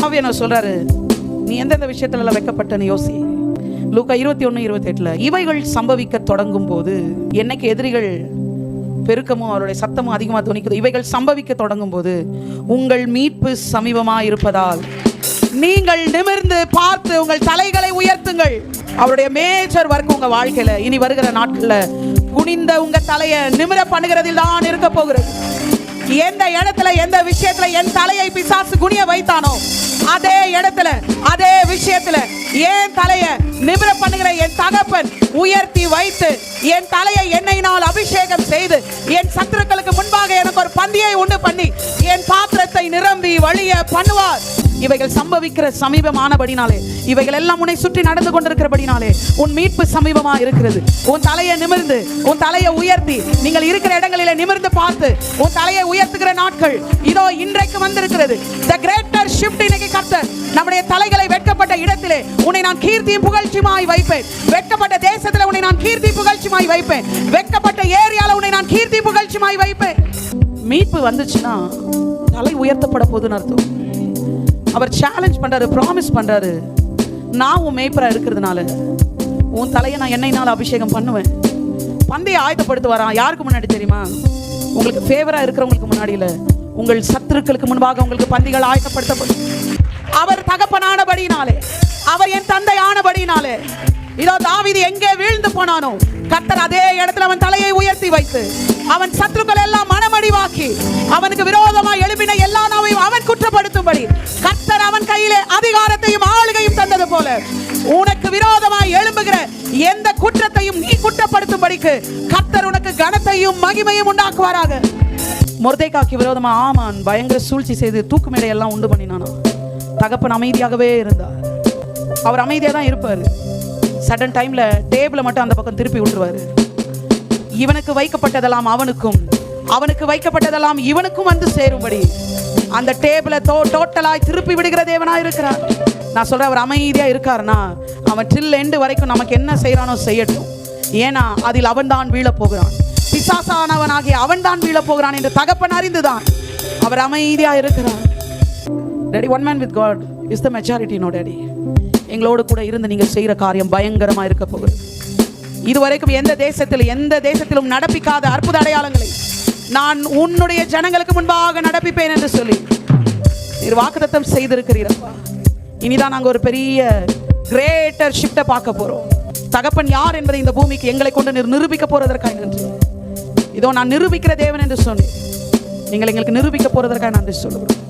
ஆவியானவர் சொல்றாரு, நீ எந்தெந்த விஷயத்துல வெட்கப்பட்டன்னு யோசி. லூக்கா 21:28 இவைகள் சம்பவிக்க தொடங்கும் போது, என்னைக்கு எதிரிகள் பெருக்கமும் அவருடைய சத்தமும் அதிகமாக துணிக்குது, இவைகள் சம்பவிக்க தொடங்கும் போது உங்கள் மீட்பு சமீபமா இருப்பதால் நீங்கள் நிமிர்ந்து பார்த்து உங்கள் தலைகளை உயர்த்துங்கள். அவருடைய மேஜர் ஒர்க் உங்க வாழ்க்கையில இனி வருகிற நாட்கள்ல குனிந்த உங்க தலையை நிமிர பண்ணுகிறதில் தான் இருக்க போகிறது. எந்த இடத்துல எந்த விஷயத்துல என் தலையை பிசாசு குனிய வைத்தானோ, அதே இடத்துல அதே விஷயத்துல என் தலையை நிமிர பண்ணுகிற என் தகப்பன் உயர்த்தி வைத்து என் தலையை எண்ணெயினால் அபிஷேகம் செய்து என் சத்துருக்களுக்கு முன்பாக எனக்கு ஒரு பந்தியை உண்டு பண்ணி என் பாத்திரத்தை நிரம்பி வழிய பண்ணுவார். இவைகள் சம்பவிக்கிற சமீபமானபடினாலே, இவைகள் எல்லாம் உன்னை சுற்றி நடந்து கொண்டிருக்கிறபடினாலே உன் மீட்பு சமீபமா இருக்கிறது. உன் தலையை நிமிர்ந்து உன் தலையை உயர்த்தி நீங்கள் இருக்கிற இடங்களிலே நிமிர்ந்து பார்த்து உன் தலையை உயர்த்துகிற நாட்கள் இதோ இன்றைக்கு வந்திருக்கிறது. The greater shift இன்னைக்கு கர்த்தர் நம்முடைய தலைகளை வெட்கப்பட்ட இடத்திலே உன்னை நான் கீர்த்தியும் புகழ்ச்சியுமாய் வைப்பேன். வெட்கப்பட்ட தேசத்திலே உன்னை நான் கீர்த்தி புகழ்ச்சியுமாய் வைப்பேன். வெட்கப்பட்ட ஏரியால உன்னை நான் கீர்த்தி புகழ்ச்சியுமாய் வைப்பேன். மீட்பு வந்துச்சுன்னா தலை உயர்த்தப்பட போகுதுன்னு அர்த்தம். அவர் சேலஞ்ச் பண்றாரு, ப்ராமிஸ் பண்றாரு, நான் உன் மேய்ப்பரா இருக்கிறதுனால உன் தலையை நான் எண்ணெயினால் அபிஷேகம் பண்ணுவேன். பந்தையை ஆயத்தப்படுத்து வரான். யாருக்கு முன்னாடி தெரியுமா? உங்களுக்கு ஃபேவரா இருக்கிறவங்களுக்கு முன்னாடி இல்ல, உங்கள் சத்துருக்களுக்கு முன்பாக உங்களுக்கு பந்திகள் ஆயத்தப்படுத்தப்படும். அவர் தகப்பனானபடினாலே, அவர் என் தந்தை ஆனபடினாலே, இதோ தாவீது எங்கே வீழ்ந்து போனானோ கர்த்தர் அதே இடத்துல அவன் தலையை உயர்த்தி வைத்து அவன் சத்துருக்கள் எல்லாம் மனமடிவாக்கி அவனுக்கு விரோதமாய் எழுப்பின எல்லா நாவையும் அவன் குற்றப்படுத்தும்படி கர்த்தர் அவன் கையிலே அதிகாரத்தையும் ஆளுகையும் தந்தது போல உனக்கு விரோதமாய் எழும்புகிற எந்த குற்றத்தையும் நீ குற்றப்படுத்தும்படிக்கு கர்த்தர் உனக்கு கனத்தையும் மகிமையும் உண்டாக்குவாராக. மொர்தெகாய்க்கு விரோதமா ஆமான் பயங்கர சூழ்ச்சி செய்து தூக்கு மேடையெல்லாம் உண்டு பண்ணினானா. தகப்பன் அமைதியாகவே இருந்தார். அவர் அமைதியாக தான் இருப்பார். சடன் டைம்ல டேபிளை மட்டும் அந்த பக்கம் திருப்பி விட்டுருவாரு. இவனுக்கு வைக்கப்பட்டதெல்லாம் அவனுக்கும், அவனுக்கு வைக்கப்பட்டதெல்லாம் இவனுக்கும் வந்து சேரும்படி அந்த டேபிளை டோட்டலாய் திருப்பி விடுகிற தேவனாய் இருக்கிறார். நான் சொல்றேன், அவர் அமைதியா இருக்காருன்னா அவன் டில் எண்டு வரைக்கும் நமக்கு என்ன செய்யறானோ செய்யட்டும். ஏன்னா அதில் அவன் தான் வீழ போகிறான். பிசாசானவனாகிய அவன் தான் வீழ போகிறான் என்று தகப்பன் அறிந்துதான் அவர் அமைதியா இருக்கிறார். Daddy, one man with God is the majority, no daddy. எங்களோடு கூட இருந்து நீங்கள் செய்கிற காரியம் பயங்கரமா இருக்க போகுது. இதுவரைக்கும் எந்த தேசத்திலும் நடப்பிக்காத அற்புத அடையாளங்களை நான் உன்னுடைய ஜனங்களுக்கு முன்பாக நடப்பிப்பேன் என்று சொல்லி நீர் வாக்குத்தத்தம் செய்திருக்கிறீரப்பா. இனிதான் நாங்கள் ஒரு பெரிய கிரேட்டர் ஷிஃப்டை பார்க்க போறோம். தகப்பன் யார் என்பதை இந்த பூமிக்கு எங்களை கொண்டு நிரூபிக்க போறதற்காக நன்றி. இதோ நான் நிரூபிக்கிற தேவன் என்று சொன்னேன். நீங்கள் எங்களுக்கு நிரூபிக்க போறதற்காக நன்றி சொல்லுகிறோம்.